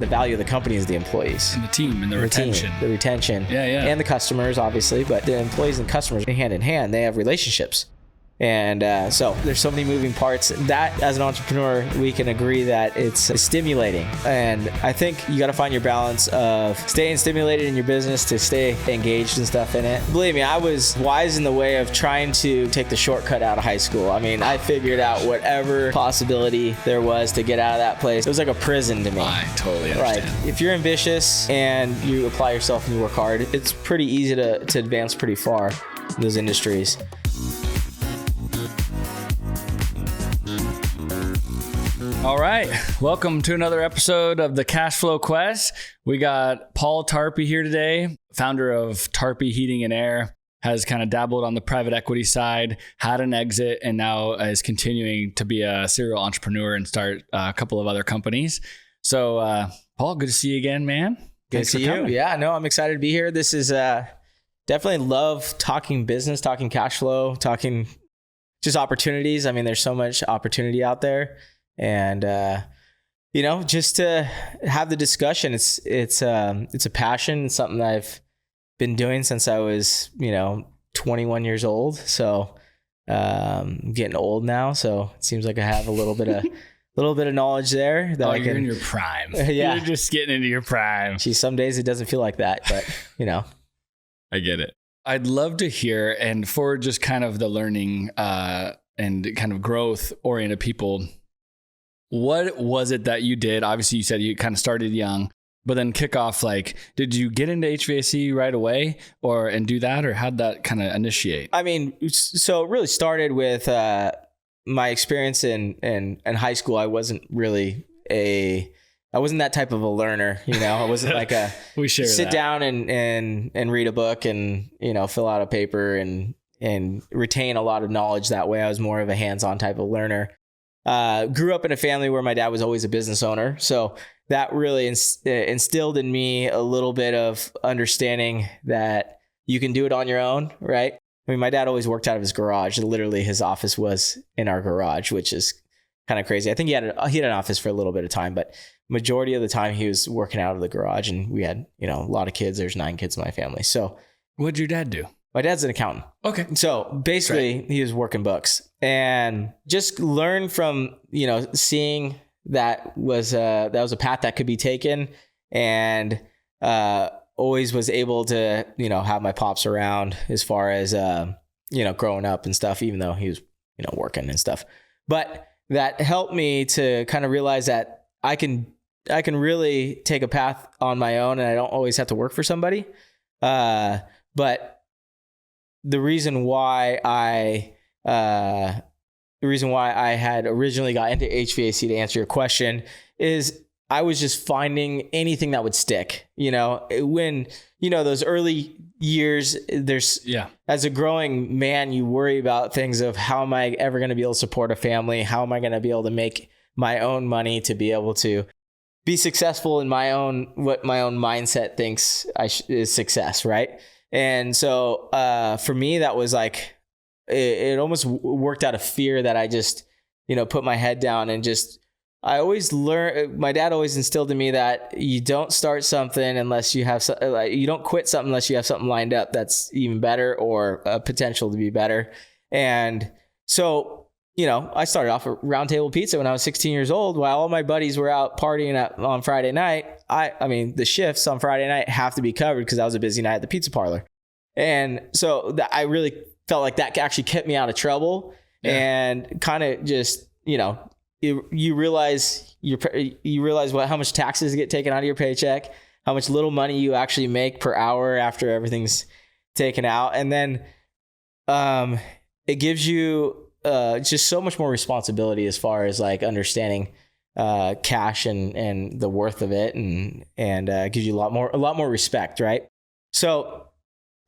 the value of the company is the employees. And the team and the retention. The retention. Yeah. And the customers, obviously. But the employees and customers, hand in hand, they have relationships. And so there's so many moving parts that as an entrepreneur, we can agree that it's stimulating. And I think you got to find your balance of staying stimulated in your business to stay engaged and stuff in it. Believe me, I was wise in the way of trying to take the shortcut out of high school. I mean, I figured out whatever possibility there was to get out of that place. It was like a prison to me. I totally understand. Like, if you're ambitious and you apply yourself and you work hard, it's pretty easy to advance pretty far in those industries. All right. Welcome to another episode of the CashFlow Quest. We got Paul Tarpy here today, founder of Tarpy Heating and Air, has kind of dabbled on the private equity side, had an exit, and now is continuing to be a serial entrepreneur and start a couple of other companies. So, Paul, good to see you again, man. Good to see you. Yeah, no, I'm excited to be here. This is definitely love talking business, talking cash flow, talking just opportunities. I mean, there's so much opportunity out there. And, just to have the discussion, it's a passion. It's something that I've been doing since I was, 21 years old. So, I'm getting old now. So it seems like I have a little bit of knowledge there that you're in your prime. Yeah. You're just getting into your prime. Geez, some days it doesn't feel like that, but I get it. I'd love to hear, and for just kind of the learning, and kind of growth oriented people, what was it that you did? Obviously, you said you kind of started young, but then kick off, like, did you get into HVAC right away and do that, or how'd that kind of initiate? I mean, so it really started with my experience in high school. I wasn't really I wasn't that type of a learner, I wasn't like we share sit that. down and read a book and, fill out a paper and retain a lot of knowledge that way. I was more of a hands-on type of learner. Grew up in a family where my dad was always a business owner. So that really instilled in me a little bit of understanding that you can do it on your own, right? I mean, my dad always worked out of his garage. Literally, his office was in our garage, which is kind of crazy. I think he had an office for a little bit of time, but majority of the time he was working out of the garage. And we had, a lot of kids. There's 9 kids in my family. So what'd your dad do? My dad's an accountant. Okay. So basically he was working books and just learned from, seeing that was a path that could be taken, and always was able to, have my pops around as far as, growing up and stuff, even though he was, working and stuff. But that helped me to kind of realize that I can really take a path on my own, and I don't always have to work for somebody. But the reason why I had originally got into HVAC, to answer your question, is I was just finding anything that would stick. When those early years, as a growing man, you worry about things of, how am I ever going to be able to support a family? How am I going to be able to make my own money to be able to be successful in what my own mindset thinks is success, right? And so for me, that was like, it almost worked out of fear that I just, put my head down and I always learned, my dad always instilled in me that you don't start something unless you have, you don't quit something unless you have something lined up that's even better or a potential to be better. And so, I started off at Round Table Pizza when I was 16 years old, while all my buddies were out partying on Friday night. I mean, the shifts on Friday night have to be covered because that was a busy night at the pizza parlor. And so I really felt like that actually kept me out of trouble. Yeah. And kind of just, you realize how much taxes get taken out of your paycheck, how much little money you actually make per hour after everything's taken out. And then it gives you just so much more responsibility as far as like understanding cash and the worth of it, and gives you a lot more respect, right? So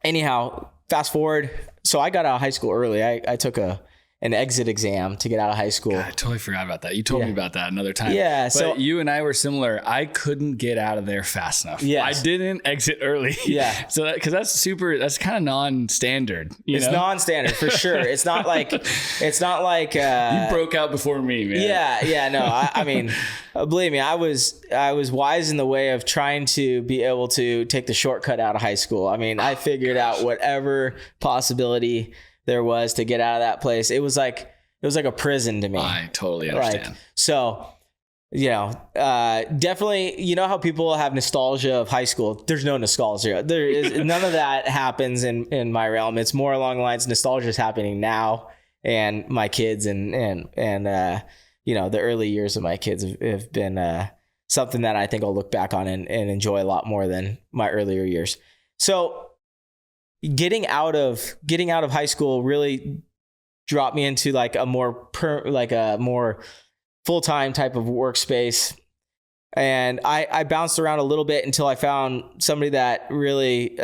anyhow, fast forward. So I got out of high school early. I took an an exit exam to get out of high school. God, I totally forgot about that. You told me about that another time. Yeah. But so you and I were similar. I couldn't get out of there fast enough. Yeah. I didn't exit early. Yeah. So that's kind of non-standard. It's non-standard for sure. It's not like you broke out before me, man. Yeah. No, I mean, believe me, I was wise in the way of trying to be able to take the shortcut out of high school. I mean, I figured out whatever possibility there was to get out of that place. It was like a prison to me. I totally understand. So, definitely, you know how people have nostalgia of high school. There's no nostalgia. There is none of that happens in my realm. It's more along the lines nostalgia is happening now, and my kids and the early years of my kids have been something that I think I'll look back on and enjoy a lot more than my earlier years. So getting out of high school really dropped me into like a more full-time type of workspace. And I bounced around a little bit until I found somebody that really,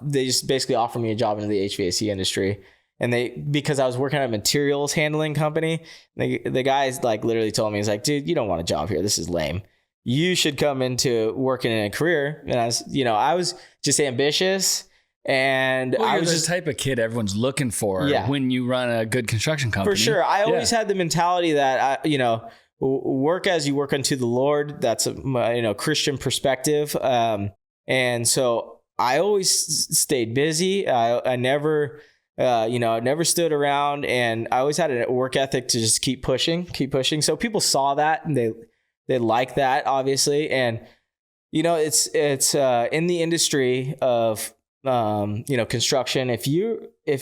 they just basically offered me a job into the HVAC industry. And because I was working at a materials handling company, the guys like literally told me, he's like, dude, you don't want a job here. This is lame. You should come into working in a career. And I was just ambitious. And I was the just the type of kid everyone's looking for when you run a good construction company. For sure. I always had the mentality that, work as you work unto the Lord. That's a Christian perspective. And so I always stayed busy. I never stood around, and I always had a work ethic to just keep pushing. So people saw that, and they like that, obviously. And, it's in the industry of, construction. If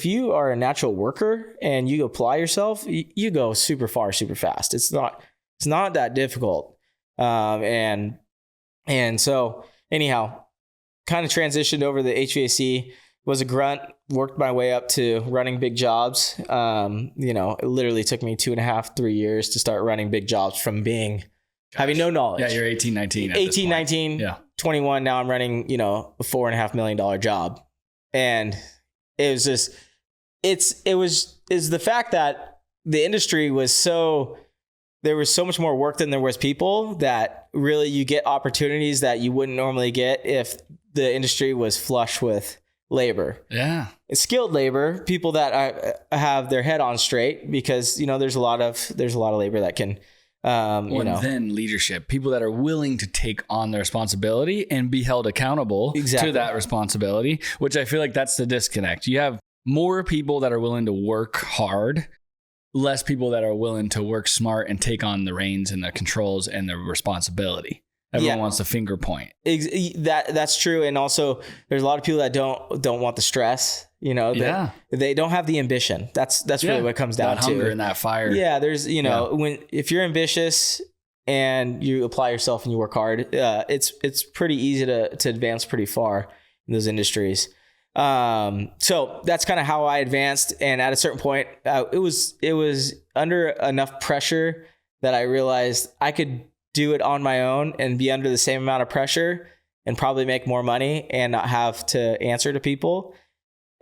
you are a natural worker and you apply yourself, you go super far, super fast. It's not that difficult. And so anyhow, kind of transitioned over to the HVAC, was a grunt, worked my way up to running big jobs. It literally took me 2.5, 3 years to start running big jobs from having no knowledge. Yeah. You're 18, 19. 18, 19. Yeah. 21. Now I'm running, a $4.5 million job. And it was just, is the fact that the industry there was so much more work than there was people, that really you get opportunities that you wouldn't normally get if the industry was flush with labor. Yeah. It's skilled labor, people that have their head on straight, because, there's a lot of labor that can, then leadership, people that are willing to take on the responsibility and be held accountable to that responsibility, which I feel like that's the disconnect. You have more people that are willing to work hard, less people that are willing to work smart and take on the reins and the controls and the responsibility. Everyone wants the finger point. That's true. And also there's a lot of people that don't want the stress, they don't have the ambition. That's really what it comes down that to. Hunger and that fire. Yeah. There's, if you're ambitious and you apply yourself and you work hard, it's pretty easy to advance pretty far in those industries. So that's kind of how I advanced. And at a certain point, it was under enough pressure that I realized I could do it on my own and be under the same amount of pressure and probably make more money and not have to answer to people.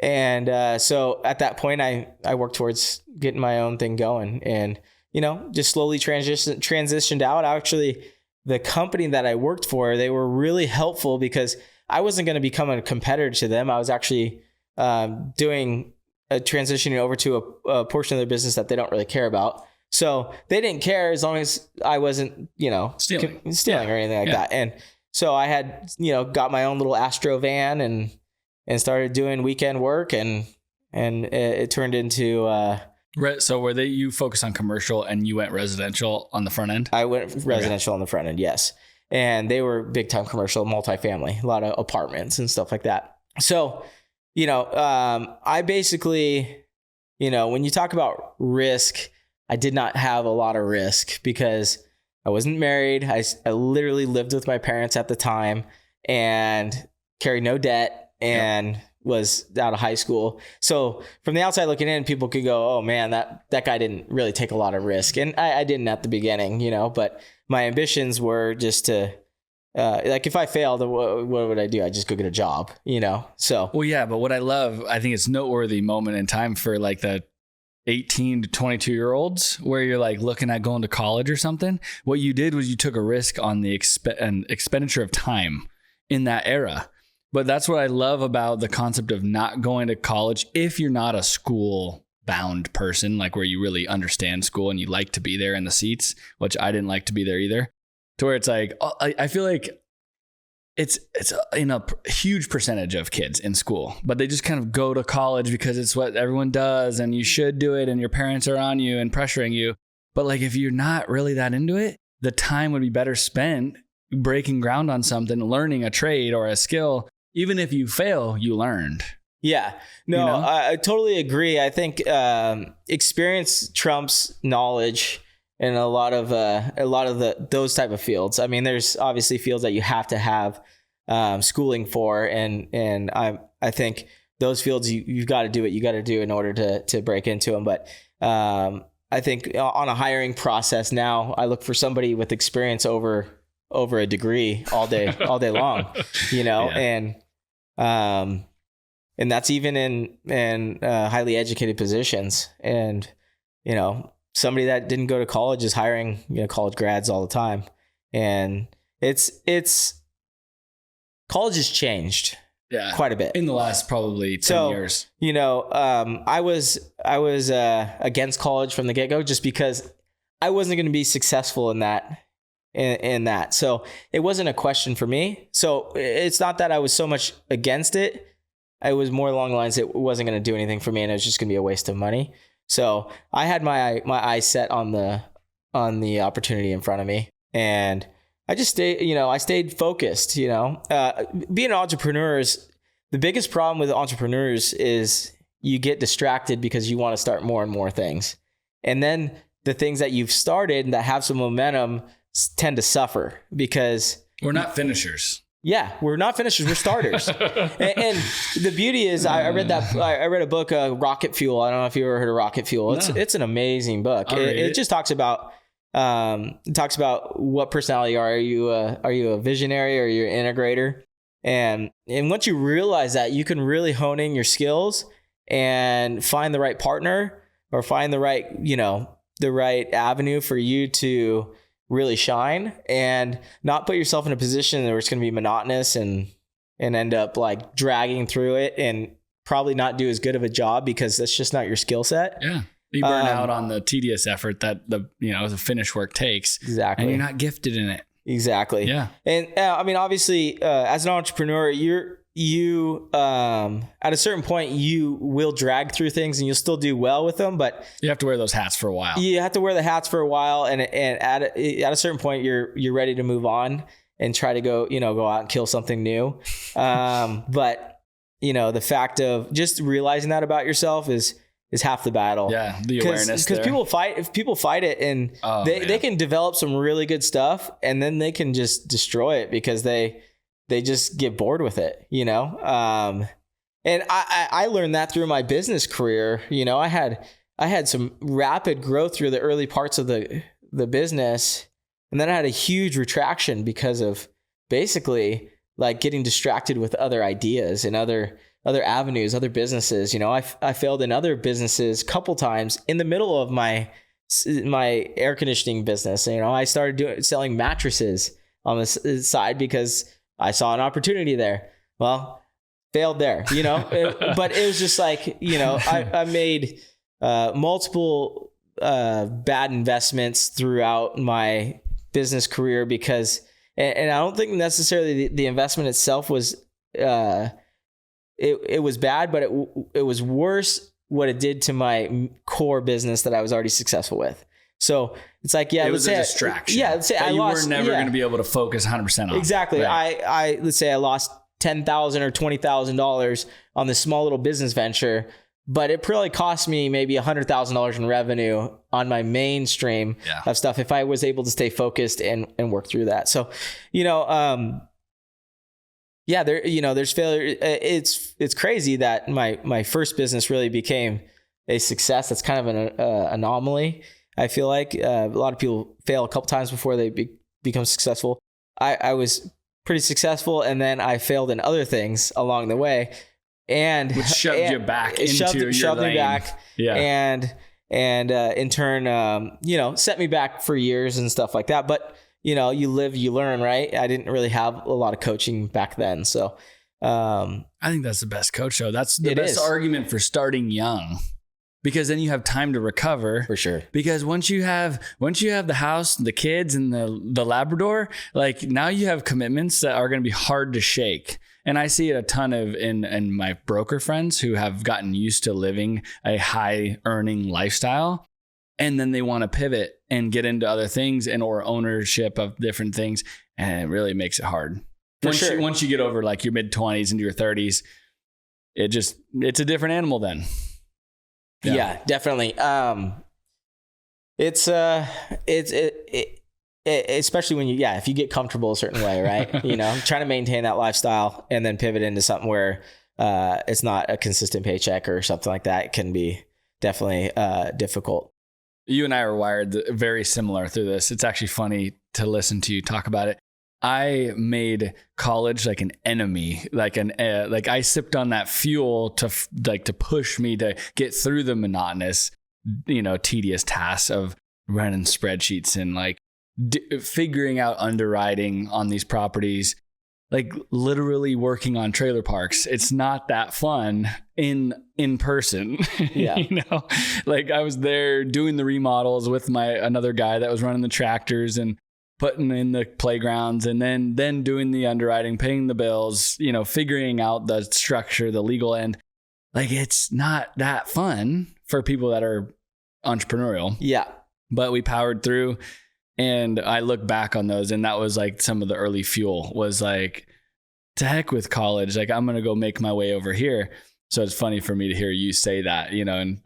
And so at that point, I worked towards getting my own thing going, and just slowly transitioned out. Actually, the company that I worked for, they were really helpful because I wasn't going to become a competitor to them. I was actually doing a transitioning over to a portion of their business that they don't really care about. So they didn't care as long as I wasn't, stealing or anything like that. And so I had, got my own little Astro van and started doing weekend work, and it turned into, so were you focused on commercial and you went residential on the front end? I went residential on the front end. Yes. And they were big time commercial, multifamily, a lot of apartments and stuff like that. So, I basically, when you talk about risk, I did not have a lot of risk because I wasn't married. I literally lived with my parents at the time and carried no debt and was out of high school. So from the outside looking in, people could go, oh man, that guy didn't really take a lot of risk. And I didn't at the beginning, but my ambitions were just to, if I failed, what would I do? I'd just go get a job, so. Well, yeah, but what I think it's noteworthy moment in time for like the 18 to 22 year olds where you're like looking at going to college or something. What you did was you took a risk on the expenditure of time in that era. But that's what I love about the concept of not going to college if you're not a school bound person, like where you really understand school and you like to be there in the seats, which I didn't like to be there either. To where it's like, I feel like it's in a huge percentage of kids in school, but they just kind of go to college because it's what everyone does and you should do it and your parents are on you and pressuring you. But like, if you're not really that into it, the time would be better spent breaking ground on something, learning a trade or a skill. Even if you fail, you learned. Yeah, no, I totally agree. I think experience trumps knowledge in a lot of those type of fields. I mean, there's obviously fields that you have to have schooling for, and I think those fields you've got to do what you got to do in order to break into them. But I think on a hiring process now, I look for somebody with experience over a degree all day long, yeah. And that's even in highly educated positions. And, somebody that didn't go to college is hiring, college grads all the time. And college has changed quite a bit in the last probably 10 years. I was against college from the get-go just because I wasn't going to be successful in that. So it wasn't a question for me. So it's not that I was so much against it. I was more along the lines it wasn't going to do anything for me and it was just going to be a waste of money. So I had my eyes set on the opportunity in front of me, and I just stayed focused. Being an entrepreneur is the biggest problem with entrepreneurs is you get distracted because you want to start more and more things. And then the things that you've started that have some momentum tend to suffer because we're not finishers. Yeah, we're not finishers. We're starters. and the beauty is, I read a book, Rocket Fuel. I don't know if you ever heard of Rocket Fuel. It's an amazing book. It just talks about what personality are you? Are you a visionary or are you an integrator? And once you realize that, you can really hone in your skills and find the right partner or find the right avenue for you to really shine and not put yourself in a position where it's going to be monotonous and end up like dragging through it and probably not do as good of a job because that's just not your skill set. Yeah. You burn out on the tedious effort that the finish work takes. Exactly. And you're not gifted in it. Exactly. Yeah. And obviously, as an entrepreneur, you at a certain point you will drag through things and you'll still do well with them, but you have to wear those hats for a while. You have to wear the hats for a while, and at a certain point you're ready to move on and try to go out and kill something new. But the fact of just realizing that about yourself is half the battle. Yeah, the awareness. Because people fight it, and they can develop some really good stuff, and then they can just destroy it because they just get bored with it, and I learned that through my business career. I had some rapid growth through the early parts of the business, and then I had a huge retraction because of basically like getting distracted with other ideas and other avenues, other businesses. I failed in other businesses a couple times in the middle of my air conditioning business. I started selling mattresses on the side because I saw an opportunity there. Well, failed there, but it was just like, I made multiple bad investments throughout my business career because, and I don't think necessarily the investment itself was, it was bad, but it was worse what it did to my core business that I was already successful with. So it's like, it was a distraction. Let's say I lost. You were never going to be able to focus 100% on. Exactly. Right. I let's say I lost $10,000 or $20,000 on this small little business venture, but it probably cost me maybe $100,000 in revenue on my mainstream of stuff if I was able to stay focused and work through that. So, there's failure. It's crazy that my first business really became a success. That's kind of an anomaly. I feel like a lot of people fail a couple times before they become successful. I was pretty successful, and then I failed in other things along the way, and which shoved you back into your shoved lane. Me back. Yeah. And and in turn, set me back for years and stuff like that. But, you live, you learn, right? I didn't really have a lot of coaching back then. So I think that's the best coach though. That's the best argument for starting young, because then you have time to recover. For sure. Because once you have the house, the kids, and the Labrador, like now you have commitments that are going to be hard to shake. And I see it a ton of in my broker friends who have gotten used to living a high earning lifestyle. And then they want to pivot and get into other things or ownership of different things. And it really makes it hard. Once you get over like your mid 20s into your 30s, it's a different animal then. Yeah, definitely. It's especially when if you get comfortable a certain way, right? Trying to maintain that lifestyle and then pivot into something where it's not a consistent paycheck or something like that can be definitely difficult. You and I are wired very similar through this. It's actually funny to listen to you talk about it. I made college like an enemy, like I sipped on that fuel to push me to get through the monotonous, tedious tasks of running spreadsheets and like figuring out underwriting on these properties, like literally working on trailer parks. It's not that fun in person. Yeah. Like I was there doing the remodels with another guy that was running the tractors and putting in the playgrounds, and then doing the underwriting, paying the bills, figuring out the structure, the legal end. Like it's not that fun for people that are entrepreneurial. Yeah. But we powered through, and I look back on those, and that was like some of the early fuel was like, to heck with college. Like I'm going to go make my way over here. So it's funny for me to hear you say that, and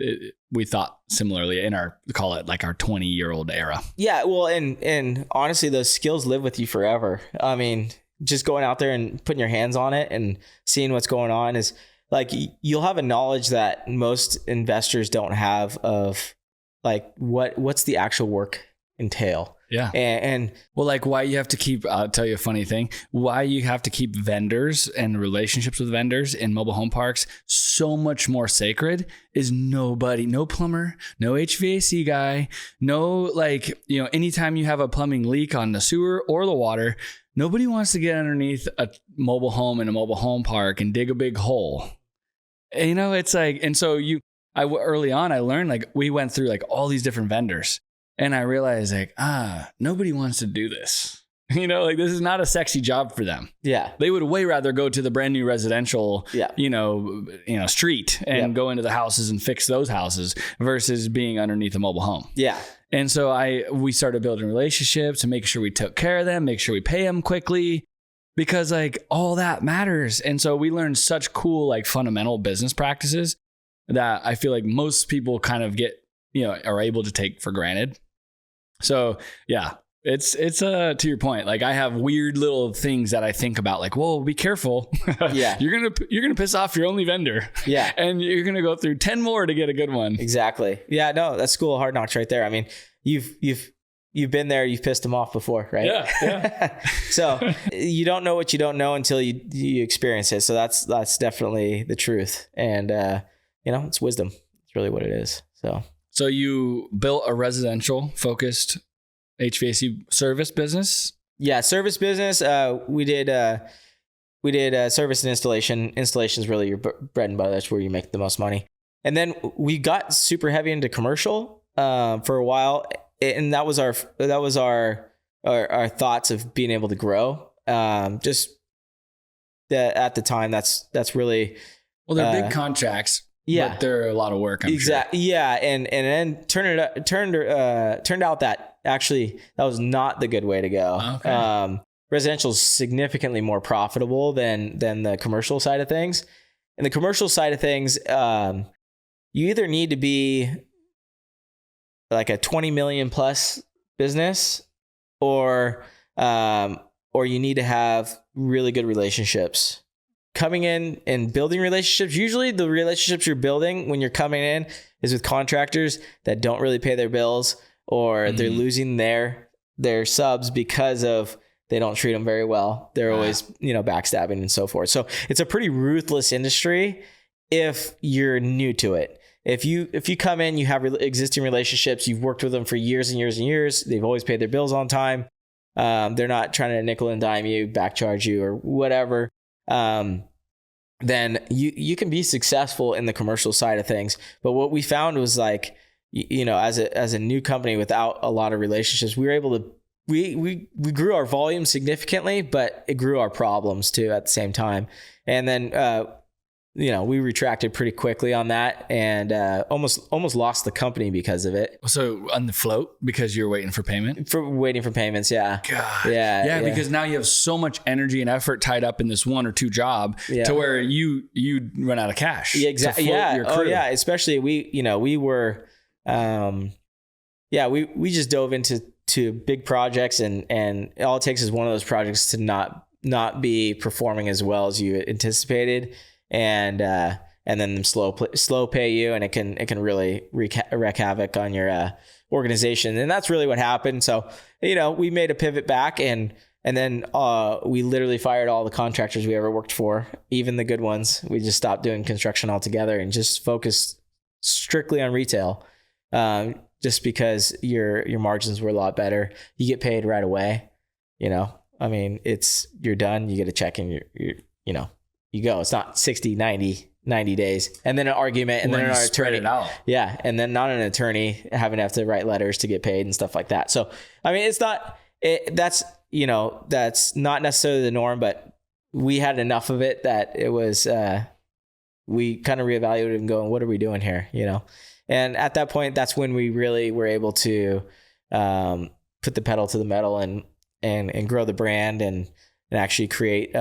we thought similarly in our 20-year-old era. Yeah. Well, and honestly, those skills live with you forever. I mean, just going out there and putting your hands on it and seeing what's going on is like, you'll have a knowledge that most investors don't have of like, what's the actual work entail. Yeah. And well, like why you have to keep, I'll tell you a funny thing, why you have to keep vendors and relationships with vendors in mobile home parks so much more sacred is no plumber, no HVAC guy, no anytime you have a plumbing leak on the sewer or the water, nobody wants to get underneath a mobile home in a mobile home park and dig a big hole. It's like, and so early on, I learned like we went through like all these different vendors. And I realized like, nobody wants to do this. Like this is not a sexy job for them. Yeah. They would way rather go to the brand new residential, street and go into the houses and fix those houses versus being underneath a mobile home. Yeah. And so we started building relationships and making sure we took care of them, make sure we pay them quickly, because like all that matters. And so we learned such cool, like fundamental business practices that I feel like most people kind of are able to take for granted. So yeah, it's to your point. Like I have weird little things that I think about like, whoa, be careful. Yeah. You're going to piss off your only vendor. Yeah. And you're going to go through 10 more to get a good one. Exactly. Yeah, no, that's school of hard knocks right there. I mean, you've been there, you've pissed them off before, right? Yeah. So you don't know what you don't know until you experience it. So that's definitely the truth. And, it's wisdom. It's really what it is. So you built a residential focused HVAC service business? Yeah, service business. We did service and installation. Installation is really your bread and butter. That's where you make the most money. And then we got super heavy into commercial for a while, and that was our thoughts of being able to grow. Just that at the time, that's really they're big contracts. Yeah, but they're a lot of work. Exactly. Sure. Yeah, and then turned out that actually that was not the good way to go. Okay. Residential is significantly more profitable than the commercial side of things. And the commercial side of things, you either need to be like a 20 million plus business, or you need to have really good relationships. Coming in and building relationships. Usually the relationships you're building when you're coming in is with contractors that don't really pay their bills, or they're losing their subs because of they don't treat them very well. They're always, backstabbing and so forth. So it's a pretty ruthless industry if you're new to it. if you come in, you have existing relationships, you've worked with them for years and years and years, they've always paid their bills on time. They're not trying to nickel and dime you, back charge you or whatever. Then you can be successful in the commercial side of things. But what we found was like, as a new company without a lot of relationships, we were able to, we grew our volume significantly, but it grew our problems too at the same time. And then, we retracted pretty quickly on that and almost lost the company because of it. So on the float, because you're waiting for payment? Waiting for payments, yeah. God. Yeah, because now you have so much energy and effort tied up in this one or two job to where you run out of cash. Yeah, exactly. Yeah. Oh, yeah. Especially we were, we just dove into big projects and all it takes is one of those projects to not be performing as well as you anticipated. And then them slow pay you, and it can really wreak havoc on your organization. And that's really what happened. So, we made a pivot back and then we literally fired all the contractors we ever worked for, even the good ones. We just stopped doing construction altogether and just focused strictly on retail. Just because your margins were a lot better. You get paid right away. You're done, you get a check and you go. It's not 60, 90 days. And then an argument and then an attorney. Yeah. And then not an attorney having to have to write letters to get paid and stuff like that. So, it's not, that's not necessarily the norm, but we had enough of it that it was, we kind of reevaluated and going, what are we doing here? And at that point, that's when we really were able to, put the pedal to the metal and grow the brand and actually create,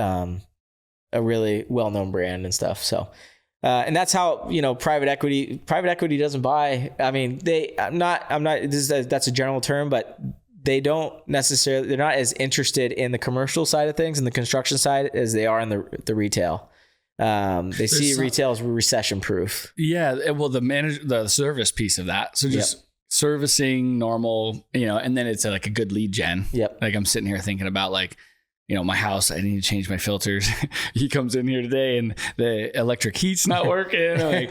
a really well-known brand and stuff. So, and that's how, private equity doesn't buy. That's a general term, but they're not as interested in the commercial side of things and the construction side as they are in the retail. They see retail as recession proof. Yeah. Well, the service piece of that. So just servicing normal, and then it's like a good lead gen. Yep. Like I'm sitting here thinking about my house, I need to change my filters. He comes in here today and the electric heat's not working.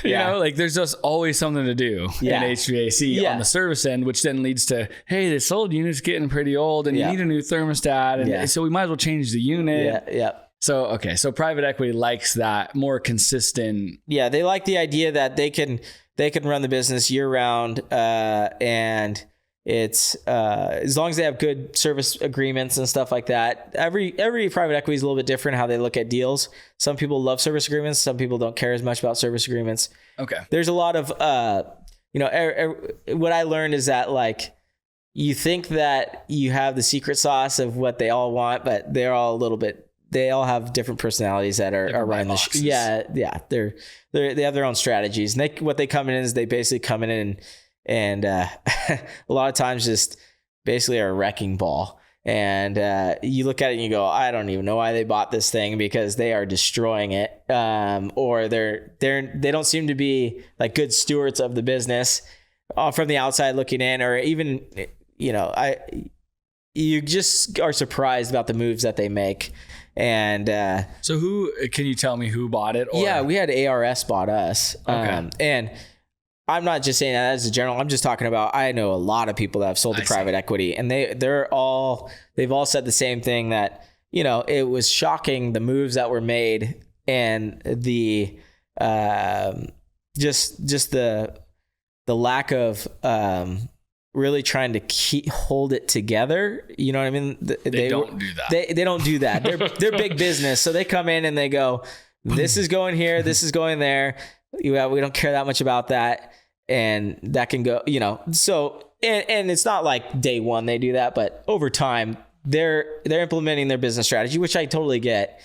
There's just always something to do in HVAC on the service end, which then leads to, hey, this old unit's getting pretty old and you need a new thermostat. And so we might as well change the unit. Yeah. So private equity likes that more consistent. Yeah. They like the idea that they can run the business year round. And it's as long as they have good service agreements and stuff like that. Every private equity is a little bit different how they look at deals. Some people love service agreements. Some people don't care as much about service agreements. Okay. There's a lot of, what I learned is that you think that you have the secret sauce of what they all want, but they're all they all have different personalities that are running the yeah. They have their own strategies. And what they come in is they basically come in and a lot of times just basically are a wrecking ball. And you look at it and you go, I don't even know why they bought this thing because they are destroying it. Or they don't seem to be like good stewards of the business from the outside looking in, or even, you just are surprised about the moves that they make. And so can you tell me who bought it? Yeah, we had ARS bought us. Okay. And I'm not just saying that as a general. I'm just talking about, I know a lot of people that have sold to private equity, and they've all said the same thing, that, it was shocking the moves that were made and the, just the lack of, really trying to hold it together. You know what I mean? They don't do that. They don't do that. They're big business. So they come in and they go, this is going here. This is going there. We don't care that much about that. And that can go, so, and it's not like day one they do that, but over time they're implementing their business strategy, which I totally get.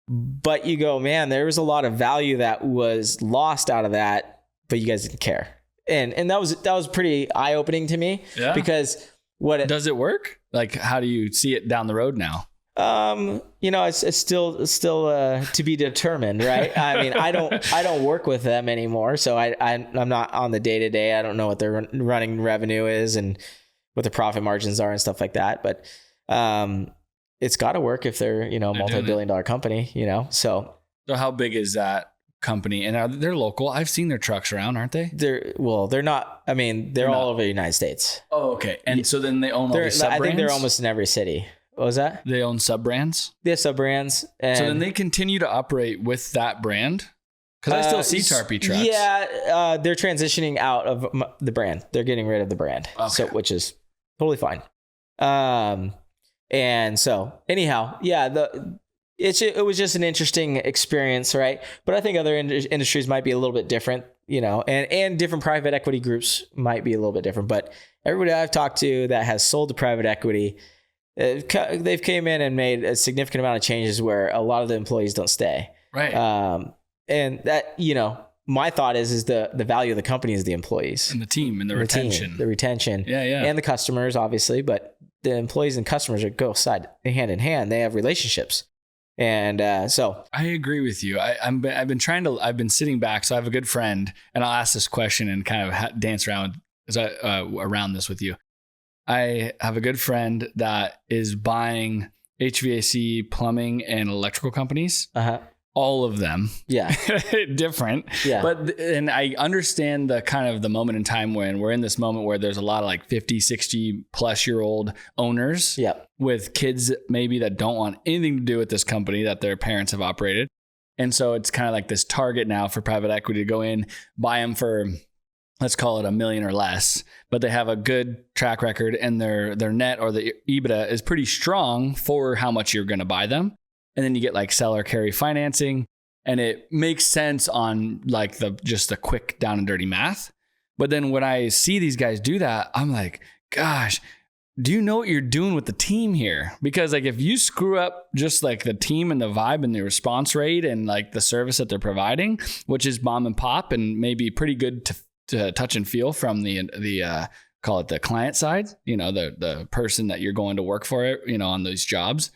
But you go, man, there was a lot of value that was lost out of that, but you guys didn't care. And that was pretty eye-opening to me, because does it work? Like, how do you see it down the road now? It's still to be determined, right? I mean, I don't work with them anymore, so I'm not on the day to day. I don't know what their running revenue is and what the profit margins are and stuff like that. But it's got to work if they're multi-billion-dollar company. So how big is that company, and they're local. I've seen their trucks around, aren't they? They're not. I mean, they're all over the United States. Oh, okay. And so then they own all these sub-brands? I think they're almost in every city. What was that? They own sub-brands? They have sub-brands. And so then they continue to operate with that brand? Because I still see Tarpy trucks. Yeah, they're transitioning out of the brand. They're getting rid of the brand, which is totally fine. And so anyhow, yeah, it was just an interesting experience, right? But I think other industries might be a little bit different, and different private equity groups might be a little bit different. But everybody I've talked to that has sold to private equity, they've came in and made a significant amount of changes where a lot of the employees don't stay. Right. And that, my thought is the value of the company is the employees and the team and the retention. The retention. Yeah. And the customers, obviously, but the employees and customers go hand in hand. They have relationships. And so I agree with you. I've been sitting back. So I have a good friend, and I'll ask this question and kind of dance around this with you. I have a good friend that is buying HVAC, plumbing, and electrical companies. All of them. Yeah. Different. Yeah. And I understand the kind of the moment in time when we're in this moment where there's a lot of like 50, 60 plus year old owners with kids maybe that don't want anything to do with this company that their parents have operated. And so it's kind of like this target now for private equity to go in, buy them for, let's call it $1 million or less, but they have a good track record and their net or the EBITDA is pretty strong for how much you're going to buy them. And then you get like seller carry financing, and it makes sense on like the quick down and dirty math. But then when I see these guys do that, I'm like, gosh, do you know what you're doing with the team here? Because like if you screw up just like the team and the vibe and the response rate and like the service that they're providing, which is mom and pop and maybe pretty good to touch and feel from the call it the client side, the person that you're going to work for, on those jobs.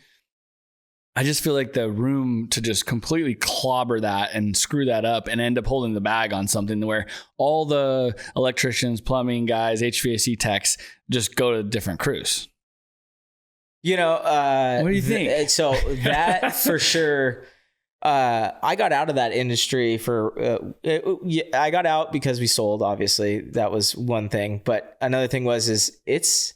I just feel like the room to just completely clobber that and screw that up and end up holding the bag on something where all the electricians, plumbing guys, HVAC techs just go to different crews. What do you think? So that for sure, I got out of that industry I got out because we sold, obviously. That was one thing. But another thing is it's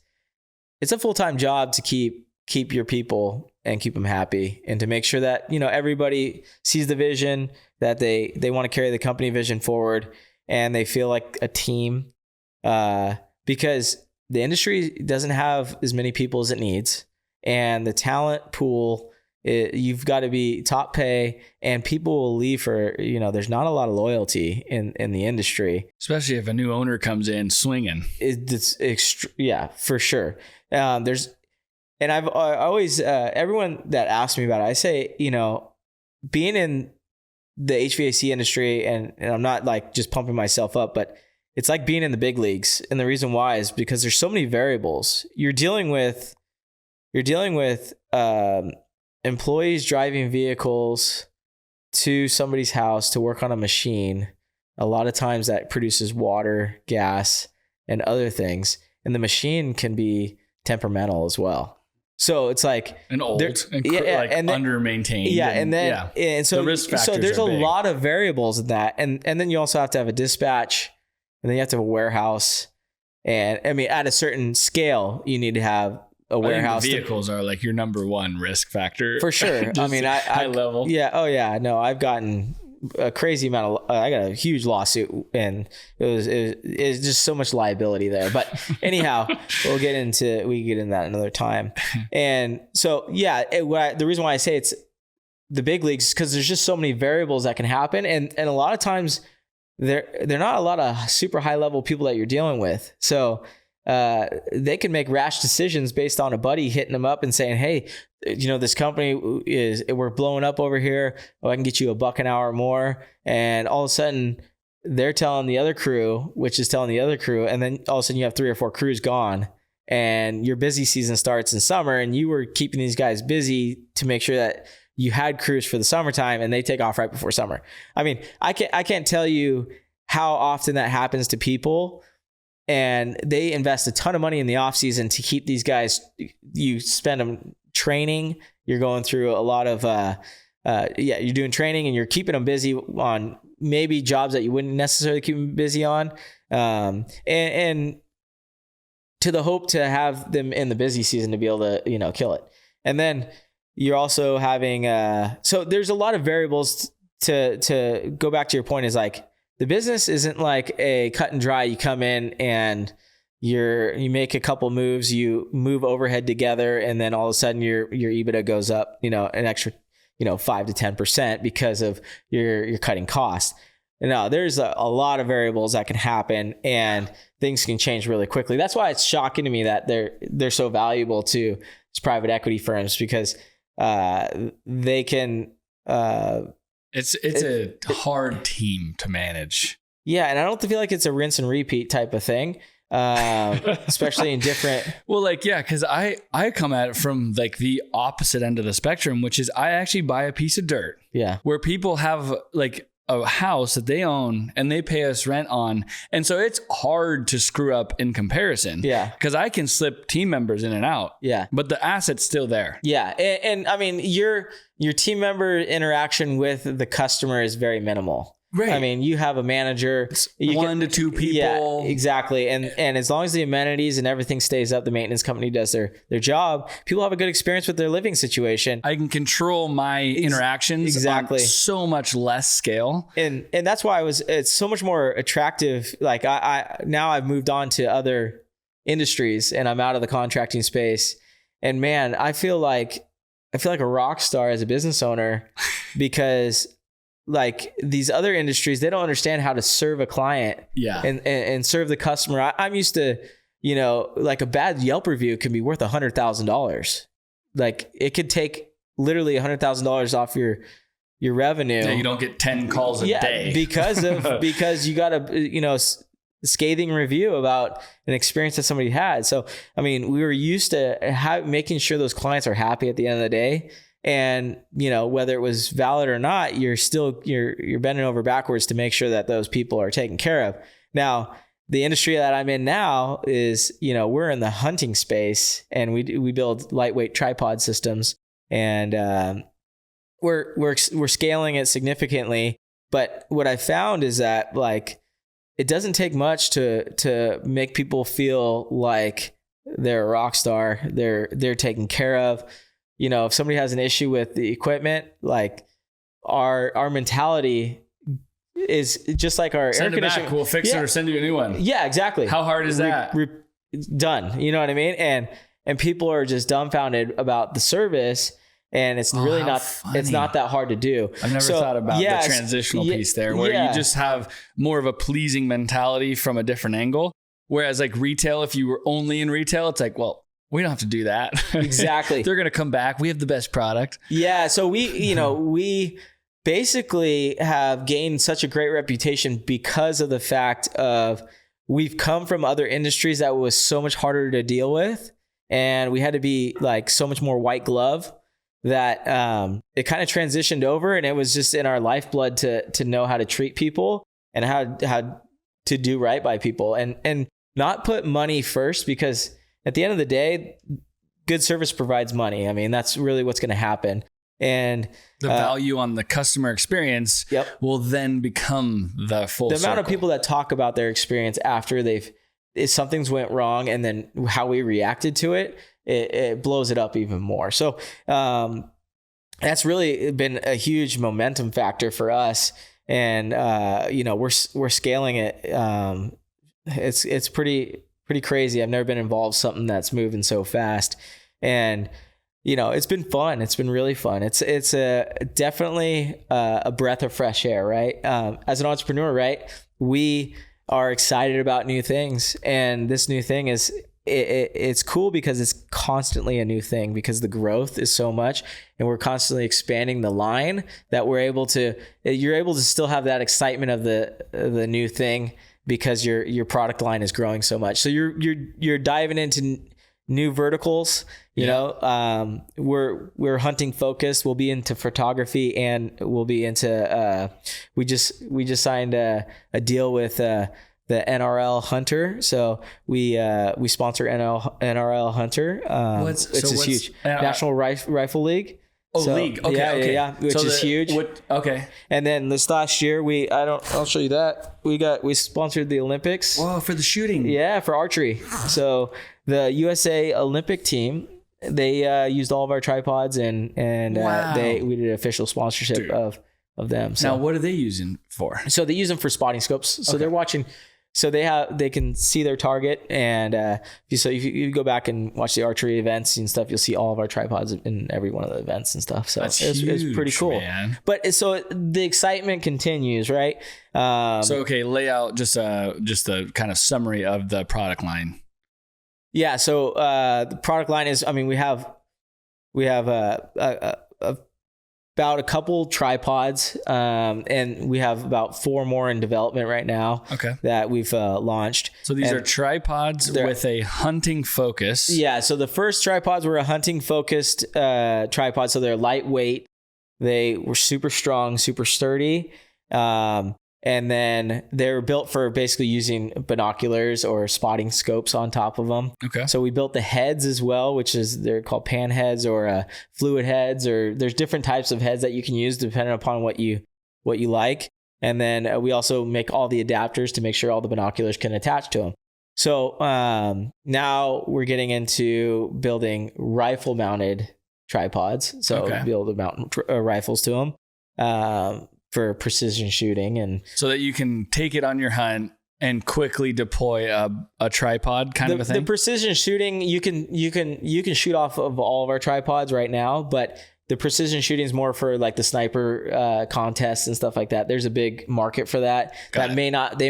a full-time job to keep your people and keep them happy and to make sure that, everybody sees the vision, that they want to carry the company vision forward and they feel like a team, because the industry doesn't have as many people as it needs. And the talent pool, you've got to be top pay, and people will leave for, there's not a lot of loyalty in the industry. Especially if a new owner comes in swinging. Yeah, for sure. And I've always, everyone that asks me about it, I say, being in the HVAC industry, and I'm not like just pumping myself up, but it's like being in the big leagues. And the reason why is because there's so many variables. You're dealing with employees driving vehicles to somebody's house to work on a machine. A lot of times that produces water, gas, and other things. And the machine can be temperamental as well. So it's like and old and under maintained. Yeah. And so the risk factors so there's a big. Lot of variables in that. And then you also have to have a dispatch, and then you have to have a warehouse. And I mean, at a certain scale, you need to have a warehouse. The vehicles are like your number one risk factor. For sure. I mean, high level. Yeah. Oh yeah. No, I've gotten a crazy amount of, I got a huge lawsuit, and it was just so much liability there. But anyhow, we get into that another time. And so, yeah, the reason why I say it's the big leagues is because there's just so many variables that can happen. And a lot of times they're not a lot of super high level people that you're dealing with. So, they can make rash decisions based on a buddy hitting them up and saying, hey, this company we're blowing up over here. Oh, I can get you $1 an hour more. And all of a sudden they're telling the other crew, which is telling the other crew. And then all of a sudden you have 3 or 4 crews gone, and your busy season starts in summer, and you were keeping these guys busy to make sure that you had crews for the summertime, and they take off right before summer. I mean, I can't tell you how often that happens to people. And they invest a ton of money in the off season to keep these guys. You spend them training. You're going through a lot of you're doing training and you're keeping them busy on maybe jobs that you wouldn't necessarily keep them busy on. And to the hope to have them in the busy season to be able to, kill it. And then you're also having, so there's a lot of variables to go back to your point, is like, the business isn't like a cut and dry. You come in and you make a couple moves, you move overhead together, and then all of a sudden your EBITDA goes up, an extra, 5 to 10% because of you're cutting costs. No, there's a lot of variables that can happen, and things can change really quickly. That's why it's shocking to me that they're so valuable to private equity firms, because they can. It's a hard team to manage. Yeah, and I don't feel like it's a rinse and repeat type of thing, especially in different. Well, because I come at it from like the opposite end of the spectrum, which is I actually buy a piece of dirt. Yeah, where people have like a house that they own and they pay us rent on. And so it's hard to screw up in comparison. Yeah. Because I can slip team members in and out. Yeah. But the asset's still there. Yeah. And I mean, your team member interaction with the customer is very minimal. Right. I mean, you have a manager, one to two people. Yeah, exactly. And as long as the amenities and everything stays up, the maintenance company does their job. People have a good experience with their living situation. I can control my interactions on so much less scale. And that's why it's so much more attractive. Like now I've moved on to other industries and I'm out of the contracting space. And man, I feel like a rock star as a business owner, because like these other industries, they don't understand how to serve a client and serve the customer. I'm used to, like a bad Yelp review can be worth $100,000. Like it could take literally $100,000 off your revenue. Yeah, you don't get 10 calls a day because you got a, scathing review about an experience that somebody had. So, I mean, we were used to making sure those clients are happy at the end of the day. And, whether it was valid or not, you're bending over backwards to make sure that those people are taken care of. Now, the industry that I'm in now is, we're in the hunting space, and we build lightweight tripod systems, and we're scaling it significantly. But what I found is that like it doesn't take much to make people feel like they're a rock star. They're taken care of. If somebody has an issue with the equipment, like our mentality is just like our send air conditioning. We'll fix it or send you a new one. Yeah, exactly. How hard is that? Done. You know what I mean? And people are just dumbfounded about the service, and it's really it's not that hard to do. I've never thought about the transitional piece there, where you just have more of a pleasing mentality from a different angle. Whereas like retail, if you were only in retail, it's like, well, we don't have to do that. Exactly. They're going to come back. We have the best product. Yeah. So we basically have gained such a great reputation because of the fact of we've come from other industries that was so much harder to deal with. And we had to be like so much more white glove that it kind of transitioned over, and it was just in our lifeblood to know how to treat people and how to do right by people and not put money first, because at the end of the day, good service provides money. I mean, that's really what's going to happen. And the value on the customer experience will then become the full circle. Amount of people that talk about their experience after if something's went wrong, and then how we reacted to it, it blows it up even more. So that's really been a huge momentum factor for us. And, we're scaling it. It's pretty crazy. I've never been involved in something that's moving so fast, and it's been fun. It's been really fun. It's definitely a breath of fresh air, right? As an entrepreneur, right? We are excited about new things, and this new thing it's cool because it's constantly a new thing, because the growth is so much, and we're constantly expanding the line that you're able to still have that excitement of the new thing, because your product line is growing so much. So you're diving into new verticals. We're hunting focused. We'll be into photography, and we'll be into we just signed a deal with the NRL Hunter. So we sponsor NRL Hunter. Which is huge. National Rifle League. league. Okay. Yeah, which is huge. Okay. And then this last year, I'll show you that. We sponsored the Olympics. Whoa, for the shooting. Yeah, for archery. So the USA Olympic team, they used all of our tripods and wow. we did an official sponsorship of them. So now, what are they using for? So they use them for spotting scopes. So they're watching. So they can see their target, and if you go back and watch the archery events and stuff, you'll see all of our tripods in every one of the events and stuff. So it's pretty cool. Man. But so the excitement continues, right? Lay out just a kind of summary of the product line. Yeah. So the product line is, we have about a couple tripods, and we have about 4 more in development right now. Okay. That we've launched. So these are tripods with a hunting focus. Yeah. So the first tripods were a hunting focused tripod. So they're lightweight. They were super strong, super sturdy. And then they're built for basically using binoculars or spotting scopes on top of them. Okay. So we built the heads as well, they're called pan heads or fluid heads, or there's different types of heads that you can use depending upon what you like. And then we also make all the adapters to make sure all the binoculars can attach to them. So now we're getting into building rifle mounted tripods. So be able to mount rifles to them. For precision shooting, and so that you can take it on your hunt and quickly deploy a tripod kind of a thing. The precision shooting, you can shoot off of all of our tripods right now, but the precision shooting is more for like the sniper contests and stuff like that. There's a big market for that. They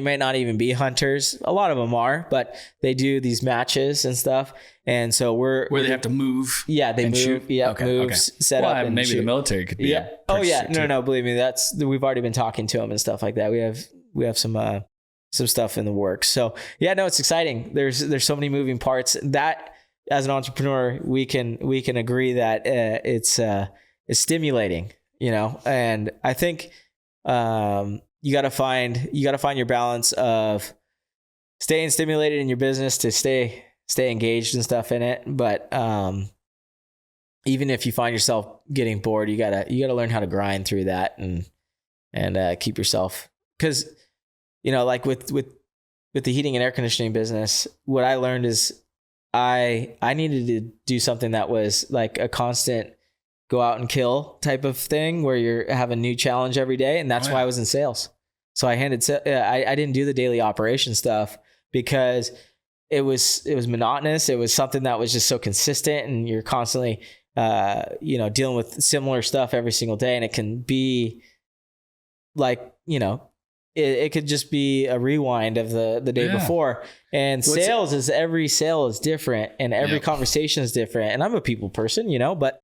may not even be hunters. A lot of them are, but they do these matches and stuff. And so where they have to move. Yeah, they move. Shoot. Yeah, move, set up, and maybe shoot. The military could be. Yeah. No, believe me, we've already been talking to them and stuff like that. We have some stuff in the works. So yeah, no, it's exciting. There's so many moving parts that as an entrepreneur, we can agree that it's stimulating, and I think you got to find your balance of staying stimulated in your business to stay engaged and stuff in it. But even if you find yourself getting bored, you gotta learn how to grind through that and keep yourself, because like with the heating and air conditioning business, what I learned is I needed to do something that was like a constant go out and kill type of thing where you have a new challenge every day. And that's why I was in sales. So I didn't do the daily operation stuff because it was monotonous. It was something that was just so consistent, and you're constantly, dealing with similar stuff every single day. And it can be like, it could just be a rewind of the day before. And every sale is different, and every conversation is different. And I'm a people person, but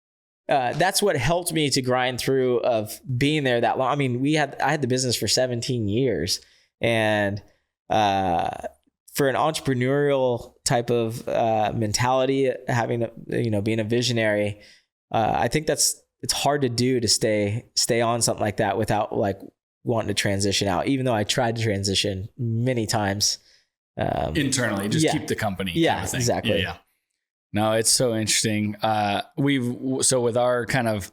that's what helped me to grind through of being there that long. I had the business for 17 years, and for an entrepreneurial type of mentality, having being a visionary, I think it's hard to do, to stay on something like that without like wanting to transition out, even though I tried to transition many times internally, keep the company. Yeah, exactly. Yeah. No, it's so interesting. With our kind of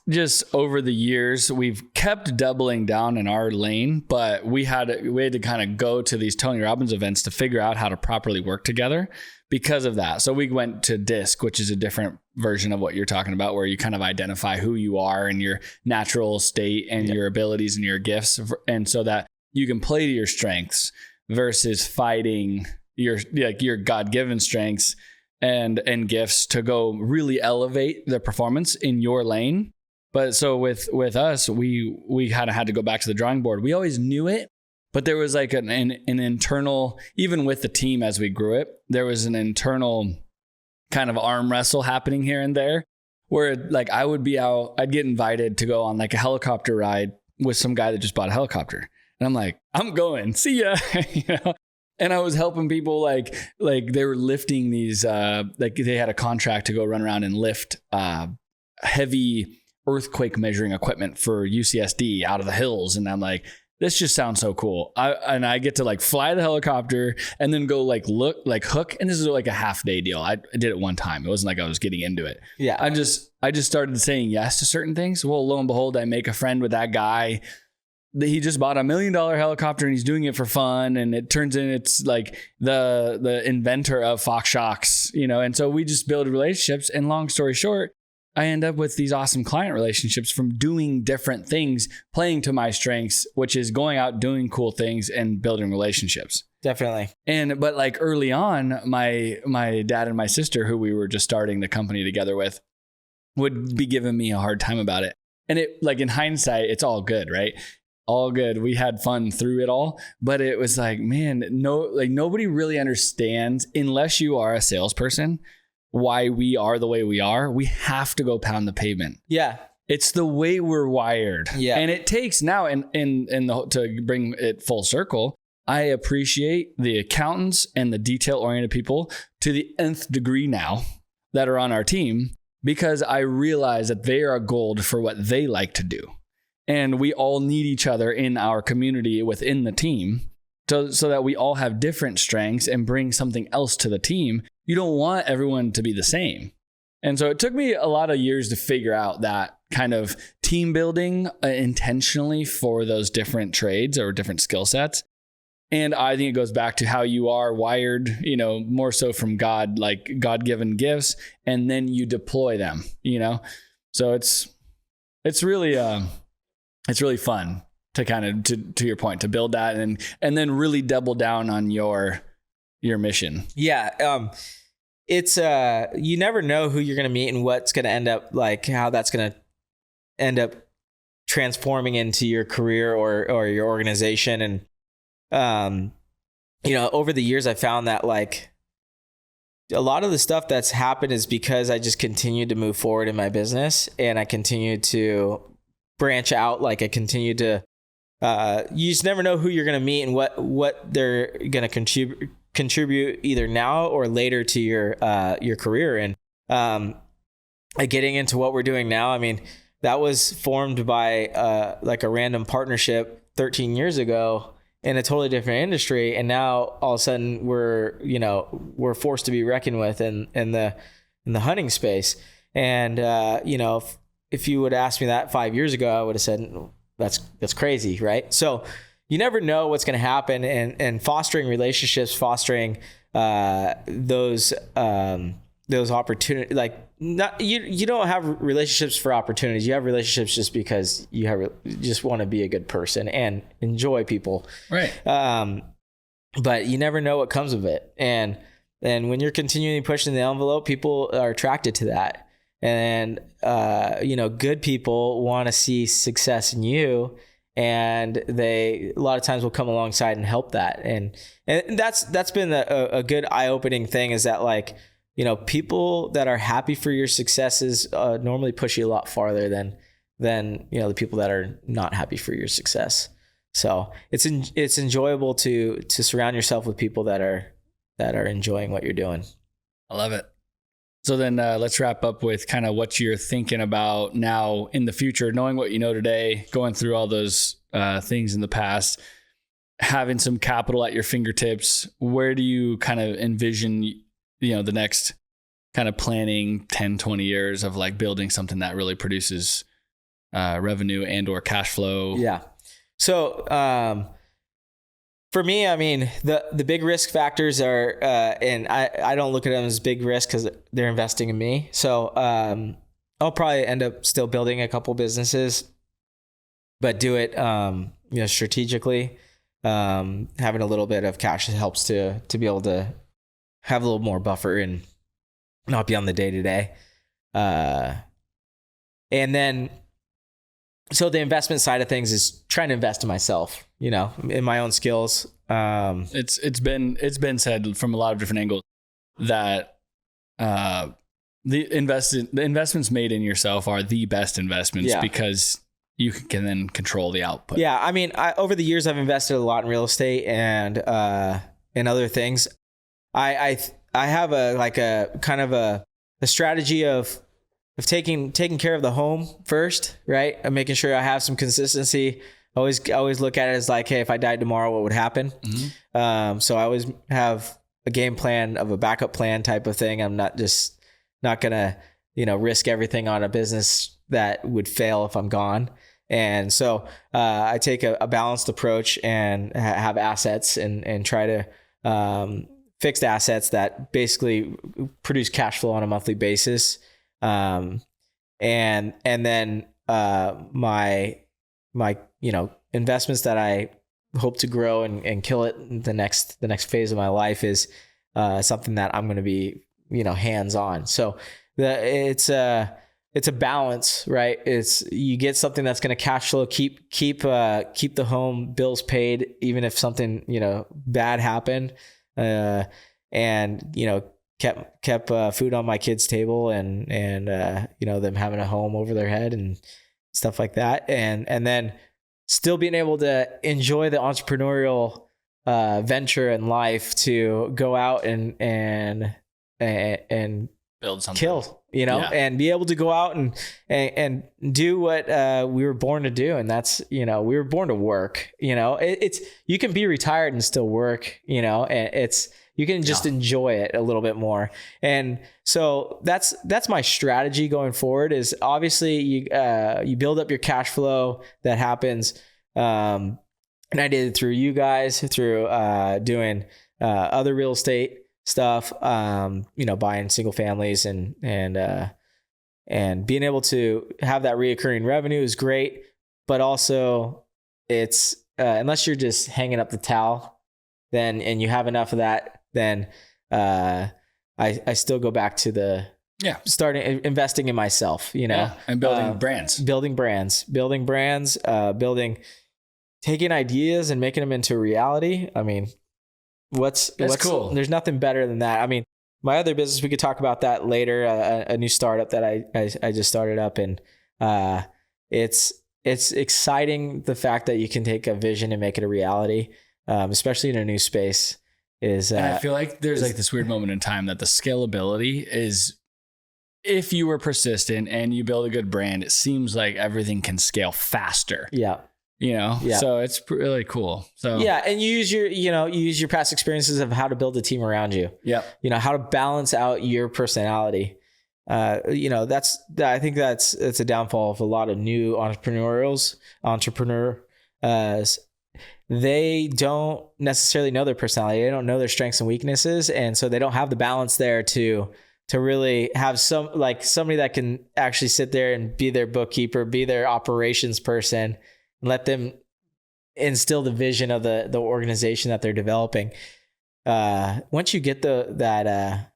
just over the years, we've kept doubling down in our lane, but we had to kind of go to these Tony Robbins events to figure out how to properly work together because of that. So we went to DISC, which is a different version of what you're talking about, where you kind of identify who you are and your natural state and your abilities and your gifts. And so that you can play to your strengths versus fighting your God-given strengths and gifts to go really elevate the performance in your lane. But so with us, we kind of had to go back to the drawing board. We always knew it, but there was like an internal, even with the team as we grew it, there was an internal kind of arm wrestle happening here and there, where like I would be out, I'd get invited to go on like a helicopter ride with some guy that just bought a helicopter. And I'm like, I'm going, see ya, And I was helping people like they were lifting these, like they had a contract to go run around and lift heavy earthquake measuring equipment for UCSD out of the hills. And I'm like, this just sounds so cool. I get to like fly the helicopter and then go like hook. And this is like a half day deal. I did it one time. It wasn't like I was getting into it. Yeah. I just started saying yes to certain things. Well, lo and behold, I make a friend with that guy. He just bought $1 million helicopter and he's doing it for fun. And it turns in it's like the inventor of Fox Shocks, you know? And so we just build relationships, and long story short, I end up with these awesome client relationships from doing different things, playing to my strengths, which is going out, doing cool things and building relationships. Definitely. But like early on, my dad and my sister, who we were just starting the company together with, would be giving me a hard time about it. And it, like, in hindsight, it's all good, right? All good. We had fun through it all, but it was like, man, nobody really understands, unless you are a salesperson, why we are the way we are. We have to go pound the pavement. Yeah. It's the way we're wired. Yeah. And it takes now to bring it full circle. I appreciate the accountants and the detail oriented people to the nth degree now that are on our team, because I realize that they are gold for what they like to do. And we all need each other in our community within the team so that we all have different strengths and bring something else to the team. You don't want everyone to be the same. And so it took me a lot of years to figure out that kind of team building intentionally for those different trades or different skill sets. And I think it goes back to how you are wired, you know, more so from God, like God-given gifts, and then you deploy them, you know? So it's really fun to kind of, to your point, to build that and then really double down on your mission. Yeah. It's you never know who you're going to meet and what's going to end up, like, how that's going to end up transforming into your career or your organization. And you know, over the years I found that, like, a lot of the stuff that's happened is because I just continued to move forward in my business, and I continued to branch out. Like, I continue to you just never know who you're going to meet and what they're going to contribute either now or later to your career. And getting into what we're doing now, I mean, that was formed by like a random partnership 13 years ago in a totally different industry, and now all of a sudden we're forced to be reckoned with in the hunting space. And you know, if you would ask me that 5 years ago, I would have said that's crazy, right? So you never know what's going to happen, and fostering relationships, fostering those opportunities. Like, not you don't have relationships for opportunities. You have relationships just because you just want to be a good person and enjoy people, right? But you never know what comes of it, and when you're continually pushing the envelope, people are attracted to that. And, you know, good people want to see success in you, and they a lot of times will come alongside and help that. And that's been a good eye-opening thing, is that, like, you know, people that are happy for your successes normally push you a lot farther than, you know, the people that are not happy for your success. So it's enjoyable to surround yourself with people that are enjoying what you're doing. I love it. So then let's wrap up with kind of what you're thinking about now in the future, knowing what you know today, going through all those things in the past, having some capital at your fingertips. Where do you kind of envision, you know, the next kind of planning 10, 20 years of, like, building something that really produces revenue and or cash flow? Yeah. So for me, I mean, the big risk factors are, and I don't look at them as big risk because they're investing in me. So I'll probably end up still building a couple businesses, but do it, you know, strategically. Having a little bit of cash helps to be able to have a little more buffer and not be on the day-to-day. And then, so the investment side of things is trying to invest in myself, you know, in my own skills. It's been said from a lot of different angles that the investments made in yourself are the best investments, because you can then control the output. Yeah, I mean, over the years I've invested a lot in real estate and in other things. I have a kind of a strategy of taking care of the home first, right? And making sure I have some consistency always look at it as like, hey, if I died tomorrow, what would happen? Mm-hmm. So I always have a game plan of a backup plan type of thing. I'm not gonna, risk everything on a business that would fail if I'm gone. And so I take a balanced approach and have assets and try to fixed assets that basically produce cash flow on a monthly basis. And then my investments that I hope to grow and kill it in the next phase of my life is something that I'm going to be, hands on. So it's a balance, right? You get something that's going to cash flow, keep the home bills paid, even if something, bad happened, and, kept food on my kids' table and them having a home over their head and stuff like that. And then still being able to enjoy the entrepreneurial venture in life to go out and build something, kill, and be able to go out and do what we were born to do. And that's, we were born to work, it's, you can be retired and still work, and you can just enjoy it a little bit more. And so that's my strategy going forward is obviously you build up your cash flow that happens. And I did it through you guys, through doing other real estate stuff, buying single families and being able to have that reoccurring revenue is great. But also it's, unless you're just hanging up the towel and you have enough of that, then I still go back to starting investing in myself, and building brands, taking ideas and making them into reality. I mean, what's cool? There's nothing better than that. I mean, my other business, we could talk about that later. A new startup that I just started up, and it's exciting the fact that you can take a vision and make it a reality, especially in a new space. And I feel like there's like this weird moment in time that the scalability is, if you were persistent and you build a good brand, it seems like everything can scale faster. Yeah. So it's really cool. So and you use your past experiences of how to build a team around you. Yeah. How to balance out your personality. I think that's a downfall of a lot of new entrepreneurs. They don't necessarily know their personality. They don't know their strengths and weaknesses. And so they don't have the balance there to really have somebody that can actually sit there and be their bookkeeper, be their operations person, and let them instill the vision of the organization that they're developing. Once you get that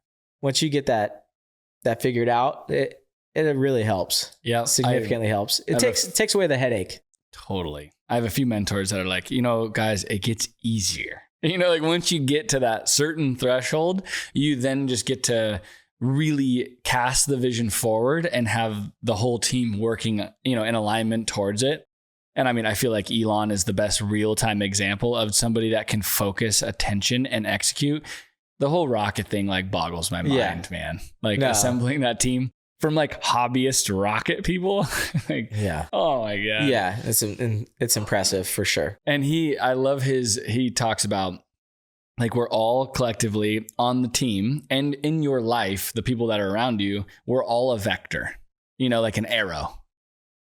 figured out, it really helps. Yeah. Significantly helps. It takes away the headache. Totally. I have a few mentors that are like, guys, it gets easier. Like once you get to that certain threshold, you then just get to really cast the vision forward and have the whole team working, in alignment towards it. And I mean, I feel like Elon is the best real-time example of somebody that can focus attention and execute. The whole rocket thing like boggles my mind, man. Assembling that team from like hobbyist rocket people. Oh my God. Yeah. It's impressive for sure. And I love he talks about like, we're all collectively on the team, and in your life, the people that are around you, we're all a vector, like an arrow.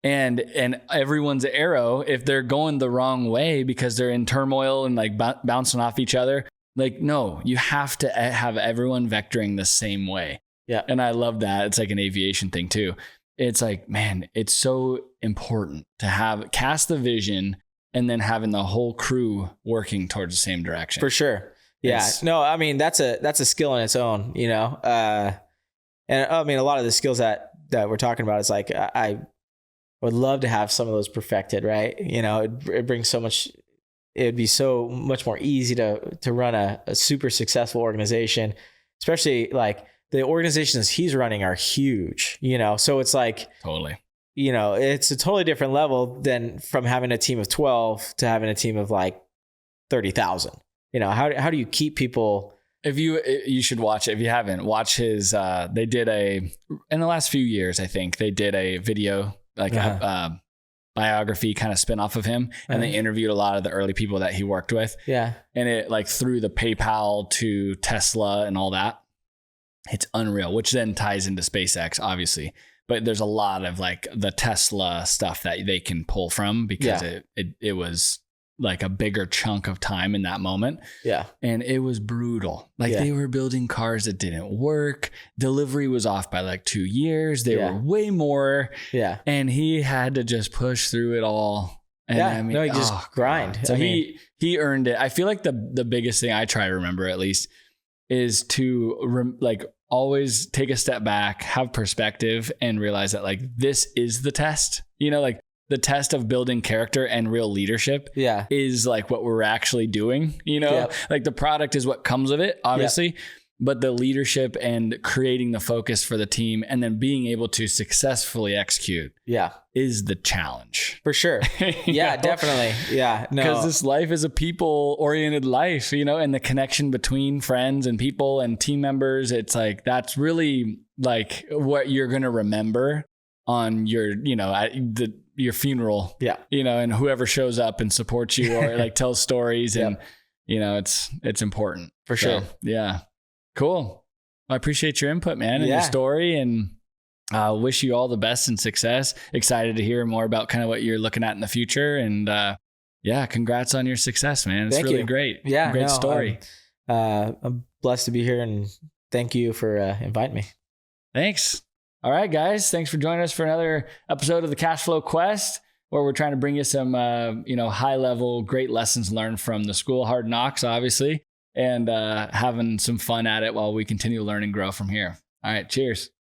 And everyone's arrow, if they're going the wrong way because they're in turmoil and like bouncing off each other, like, no, you have to have everyone vectoring the same way. Yeah. And I love that. It's like an aviation thing too. It's like, man, it's so important to cast the vision and then having the whole crew working towards the same direction. For sure. Yeah. No, I mean, that's a skill in its own, and I mean, a lot of the skills that we're talking about is like, I would love to have some of those perfected, right? It brings so much, it'd be so much more easy to run a super successful organization, especially like the organizations he's running are huge, so it's like, totally, it's a totally different level than from having a team of 12 to having a team of like 30,000. How do you keep people? If you should watch it. If you haven't, watch his, they did in the last few years, I think they did a video, like biography kind of spin off of him. And they interviewed a lot of the early people that he worked with. Yeah. And it like through the PayPal to Tesla and all that, it's unreal, which then ties into SpaceX, obviously. But there's a lot of like the Tesla stuff that they can pull from because it was like a bigger chunk of time in that moment. Yeah. And it was brutal. Like they were building cars that didn't work. Delivery was off by like 2 years. They were way more. Yeah. And he had to just push through it all. And I mean, he just grind. God. So he earned it. I feel like the biggest thing I try to remember at least is to always take a step back, have perspective, and realize that like this is the test. Like the test of building character and real leadership is like what we're actually doing, like the product is what comes of it, obviously, but the leadership and creating the focus for the team and then being able to successfully execute is the challenge. For sure. Yeah, definitely. Yeah. No. Because this life is a people oriented life, and the connection between friends and people and team members, it's like, that's really like what you're going to remember on your, your funeral, and whoever shows up and supports you or like tells stories and, it's important. For sure. So, yeah. Cool. I appreciate your input, man, and your story, and wish you all the best and success. Excited to hear more about kind of what you're looking at in the future. And congrats on your success, man. It's really great. Yeah. Great story. I'm blessed to be here, and thank you for inviting me. Thanks. All right, guys. Thanks for joining us for another episode of the CashFlow Quest, where we're trying to bring you some, high level, great lessons learned from the school of hard knocks, obviously, and having some fun at it while we continue to learn and grow from here. All right. Cheers.